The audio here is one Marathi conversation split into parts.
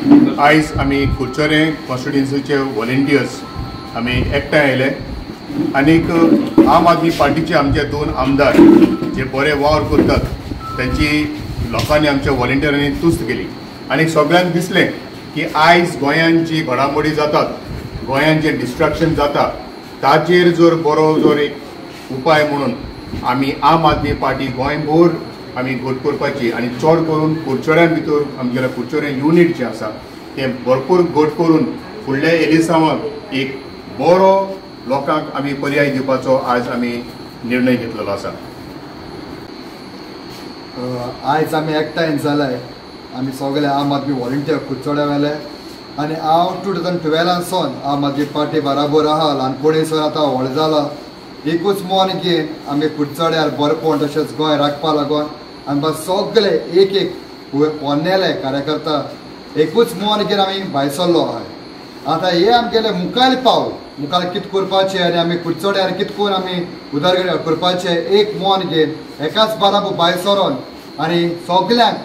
आयज आमी कुडचोरें कॉन्स्टिट्युएन्सीचे व्हॉलंटियर्स आमी एकठांय आयले आनीक आम आदमी पार्टीचे आमचे 2 आमदार जे बरे वावर करतात त्यांची लोकांनी आमच्या व्हॉलंटियरांनी तुस्त केली आनी सगळ्यांक दिसलें की आयज गोंयांत जी घडामोडी जातात गोंयांत जे डिस्ट्रक्शन जाता ताचेर जर बरो जर एक उपाय म्हणून आमी आम आदमी पार्टी गोंयभर आमी घोट करपाची आनी चड करून कुडचोऱ्यां भितर आमगेलें कुडचोरें युनिट जें आसा तें भरपूर घोट करून फुडल्या एलिसांवाक एक बरो लोकांक आमी पर्याय दिवपाचो आज आमी निर्णय घेतलेलो आसा। आयज आमी एकठांय जाल्याय आमी सगळे आम आदमी व्हॉलंटियर कुडचोड्या वेले आनी हांव 2012 सावन आम आदमी पार्टी बराबर आहा ल्हानपणीसून आतां व्हड जाला एकूच मोन घेवन आमी कुडचड्यार बरेपण तशेंच गोंय राखपा लागून आनी सगळे एक पोन्नेले कार्यकर्ता एकूच मोन घेवन आमी भायर सरलो आहा। आतां हे आमगेले मुखार पावल मुखार कितें करपाचें आनी आमी कुडचड्यार कितें करून आमी उदरगत करपाचें एक मोन घेवन एकाच बाराबर भायर सरोन आनी सगळ्यांक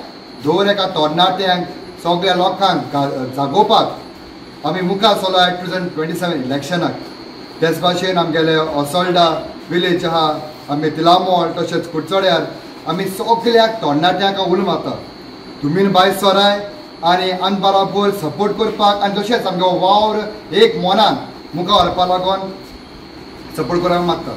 दर एका तरणाट्यांक सगळ्या लोकांक जागोवपाक आमी मुखार सरलो 2027 इलेक्शनाक। तेच भाशेन आमगेले असोल्डा विलेज आहा आमी तिलामोळ तशेंच कुडचड्यार आमी सगळ्याक तरणाट्यांक उलो मारता तुमी भायर सराय आनी आमी बराबर सपोर्ट करपाक आनी तशेंच आमगे वावर एक मोनान मुखार व्हरपा लागून सपोर्ट करपाक मागता।